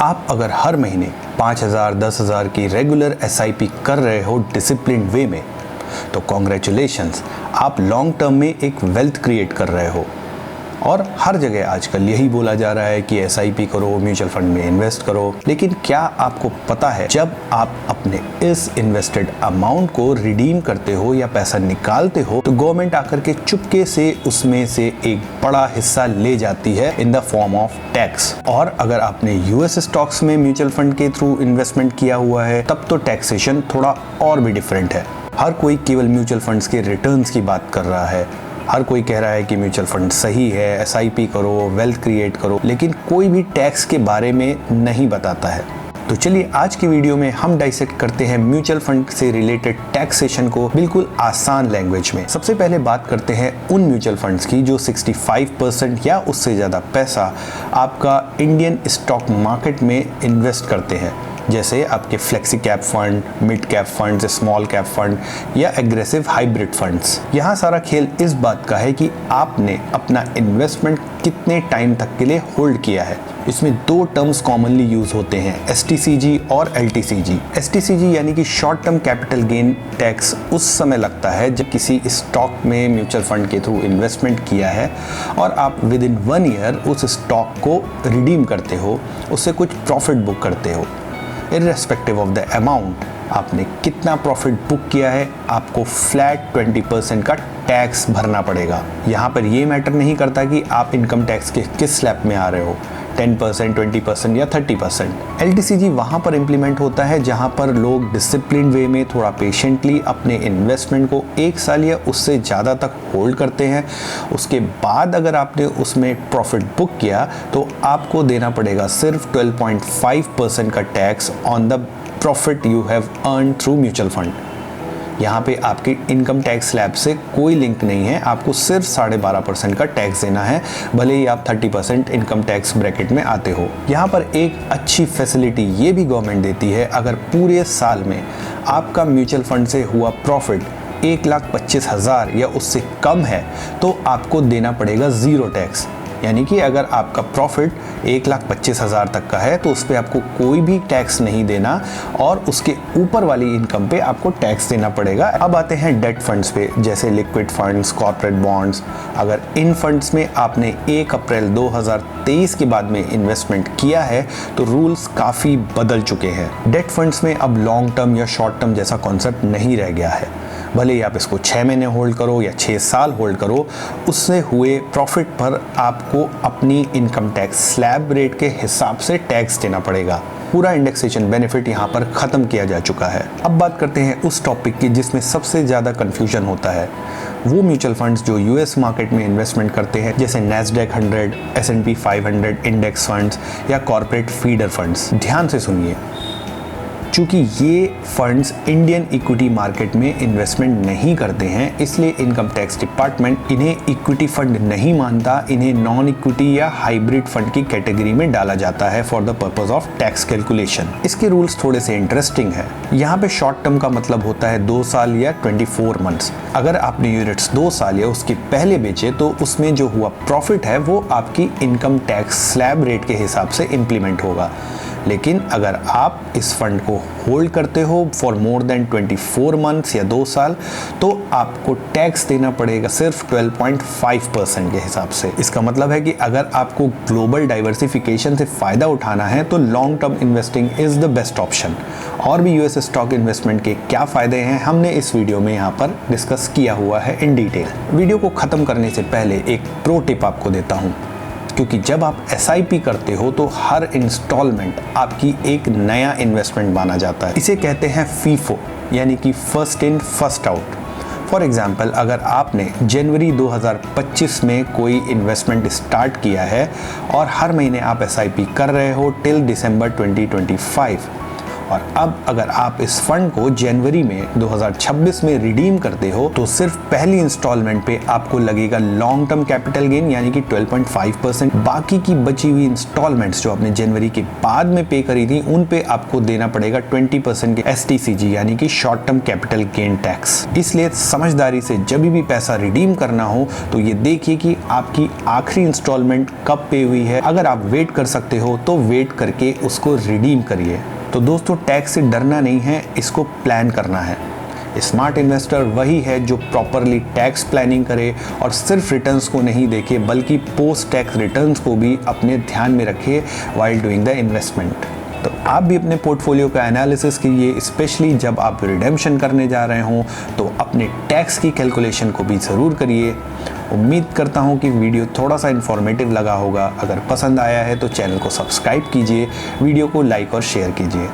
आप अगर हर महीने 5,000 10,000 की रेगुलर एसआईपी कर रहे हो डिसिप्लिन वे में, तो कॉन्ग्रेचुलेशंस, आप लॉन्ग टर्म में एक वेल्थ क्रिएट कर रहे हो। और हर जगह आजकल यही बोला जा रहा है कि एसआईपी करो, म्यूचुअल फंड में इन्वेस्ट करो। लेकिन क्या आपको पता है, जब आप अपने इस इन्वेस्टेड अमाउंट को रिडीम करते हो या पैसा निकालते हो, तो गवर्नमेंट आकर के चुपके से उसमें से एक बड़ा हिस्सा ले जाती है in the form of tax. और अगर आपने यूएस स्टॉक्स में म्यूचुअल फंड के थ्रू इन्वेस्टमेंट किया हुआ है, तब तो टैक्सेशन थोड़ा और भी डिफरेंट है। हर कोई केवल म्यूचुअल फंड्स के रिटर्न्स की बात कर रहा है, हर कोई कह रहा है कि म्यूचुअल फंड सही है, एसआईपी करो, वेल्थ क्रिएट करो, लेकिन कोई भी टैक्स के बारे में नहीं बताता है। तो चलिए आज की वीडियो में हम डाइसेक्ट करते हैं म्यूचुअल फंड से रिलेटेड टैक्सेशन को बिल्कुल आसान लैंग्वेज में। सबसे पहले बात करते हैं उन म्यूचुअल फंड्स की जो 65% या उससे ज़्यादा पैसा आपका इंडियन स्टॉक मार्केट में इन्वेस्ट करते हैं, जैसे आपके flexi cap fund, mid cap funds, small cap fund या एग्रेसिव हाइब्रिड फंड्स। यहाँ सारा खेल इस बात का है कि आपने अपना इन्वेस्टमेंट कितने टाइम तक के लिए होल्ड किया है। इसमें दो टर्म्स कॉमनली यूज होते हैं, एसटीसीजी और एलटीसीजी। एसटीसीजी यानी कि short term capital gain tax उस समय लगता है जब किसी स्टॉक में म्यूचुअल फंड के थ्रू इन्वेस्टमेंट किया है और आप विद इन 1 ईयर उस स्टॉक को रिडीम करते हो, उससे कुछ प्रॉफिट बुक करते हो। इर्रेस्पेक्टिव ऑफ द अमाउंट आपने कितना प्रॉफिट बुक किया है, आपको फ्लैट 20% का टैक्स भरना पड़ेगा। यहाँ पर ये मैटर नहीं करता कि आप इनकम टैक्स के किस स्लैब में आ रहे हो, 10%, 20% या 30%। एलटीसीजी वहाँ पर इम्प्लीमेंट होता है जहाँ पर लोग डिसिप्लिन वे में थोड़ा पेशेंटली अपने इन्वेस्टमेंट को 1 साल या उससे ज़्यादा तक होल्ड करते हैं। उसके बाद अगर आपने उसमें प्रॉफिट बुक किया तो आपको देना पड़ेगा सिर्फ 12.5% का tax on the profit you have earn through mutual fund. यहाँ पे आपके इनकम टैक्स स्लैब से कोई लिंक नहीं है, आपको सिर्फ 12.5% का टैक्स देना है, भले ही आप 30% इनकम टैक्स ब्रैकेट में आते हो। यहाँ पर एक अच्छी फैसिलिटी ये भी गवर्नमेंट देती है, अगर पूरे साल में आपका म्यूचुअल फंड से हुआ प्रॉफिट 1,25,000 या उससे कम है तो आपको देना पड़ेगा 0 टैक्स। यानी कि अगर आपका प्रॉफिट 1,25,000 तक का है तो उस पर आपको कोई भी टैक्स नहीं देना और उसके ऊपर वाली इनकम पे आपको टैक्स देना पड़ेगा। अब आते हैं डेट फंड्स पे, जैसे लिक्विड फंड्स, कॉर्पोरेट बॉन्ड्स। अगर इन फंड्स में आपने 1 अप्रैल 2023 के बाद में इन्वेस्टमेंट किया है तो रूल्स काफ़ी बदल चुके हैं। डेट फंड्स में अब लॉन्ग टर्म या शॉर्ट टर्म जैसा कॉन्सेप्ट नहीं रह गया है। भले ही आप इसको 6 महीने होल्ड करो या 6 साल होल्ड करो, उससे हुए प्रॉफिट पर आपको अपनी इनकम टैक्स स्लैब रेट के हिसाब से टैक्स देना पड़ेगा। पूरा इंडेक्सेशन बेनिफिट यहाँ पर ख़त्म किया जा चुका है। अब बात करते हैं उस टॉपिक की जिसमें सबसे ज़्यादा कन्फ्यूजन होता है, वो म्यूचुअल फंड्स जो यूएस मार्केट में इन्वेस्टमेंट करते हैं, जैसे नैस्डैक 100, S&P 500 इंडेक्स फंड्स या कॉर्पोरेट फीडर फंड्स। ध्यान से सुनिए, चूँकि ये फंड्स इंडियन इक्विटी मार्केट में इन्वेस्टमेंट नहीं करते हैं, इसलिए इनकम टैक्स डिपार्टमेंट इन्हें इक्विटी फंड नहीं मानता, इन्हें नॉन इक्विटी या हाइब्रिड फंड की कैटेगरी में डाला जाता है for the purpose of tax calculation. इसके रूल्स थोड़े से इंटरेस्टिंग है। यहाँ पे शॉर्ट टर्म का मतलब होता है 2 साल या 24 मंथ्स। अगर आपने यूनिट्स 2 साल या उसके पहले बेचे तो उसमें जो हुआ प्रॉफिट है वो आपकी इनकम टैक्स स्लैब रेट के हिसाब से इम्प्लीमेंट होगा। लेकिन अगर आप इस फंड को होल्ड करते हो फॉर मोर देन 24 मंथ्स या 2 साल तो आपको टैक्स देना पड़ेगा सिर्फ 12.5% के हिसाब से। इसका मतलब है कि अगर आपको ग्लोबल डाइवर्सिफिकेशन से फ़ायदा उठाना है तो long term investing is the best option. और भी यूएस स्टॉक इन्वेस्टमेंट के क्या फ़ायदे हैं हमने इस वीडियो में यहाँ पर डिस्कस किया हुआ है इन डिटेल। वीडियो को ख़त्म करने से पहले एक प्रो टिप आपको देता हूँ, क्योंकि जब आप एसआईपी करते हो तो हर इंस्टॉलमेंट आपकी एक नया इन्वेस्टमेंट माना जाता है। इसे कहते हैं फीफो, यानी कि first in first out. For example, अगर आपने जनवरी 2025 में कोई इन्वेस्टमेंट स्टार्ट किया है और हर महीने आप एसआईपी कर रहे हो टिल दिसंबर 2025, और अब अगर आप इस फंड को जनवरी में 2026 में रिडीम करते हो तो सिर्फ पहली इंस्टॉलमेंट पे आपको लगेगा लॉन्ग टर्म कैपिटल गेन यानी कि 12.5%। बाकी की बची हुई इंस्टॉलमेंट्स जो आपने जनवरी के बाद में पे करी थी उन पे आपको देना पड़ेगा 20% के STCG यानी कि short term capital gain tax. इसलिए समझदारी से जब भी पैसा रिडीम करना हो तो ये देखिए कि आपकी आखिरी इंस्टॉलमेंट कब पे हुई है। अगर आप वेट कर सकते हो तो वेट करके उसको रिडीम करिए। तो दोस्तों, टैक्स से डरना नहीं है, इसको प्लान करना है। स्मार्ट इन्वेस्टर वही है जो प्रॉपरली टैक्स प्लानिंग करे और सिर्फ रिटर्न्स को नहीं देखे बल्कि पोस्ट टैक्स रिटर्न्स को भी अपने ध्यान में रखे व्हाइल डूइंग द इन्वेस्टमेंट। तो आप भी अपने पोर्टफोलियो का एनालिसिस कीजिए, स्पेशली जब आप रिडेम्पशन करने जा रहे हों तो अपने टैक्स की कैलकुलेशन को भी ज़रूर करिए। उम्मीद करता हूं कि वीडियो थोड़ा सा इन्फॉर्मेटिव लगा होगा। अगर पसंद आया है तो चैनल को सब्सक्राइब कीजिए, वीडियो को लाइक और शेयर कीजिए।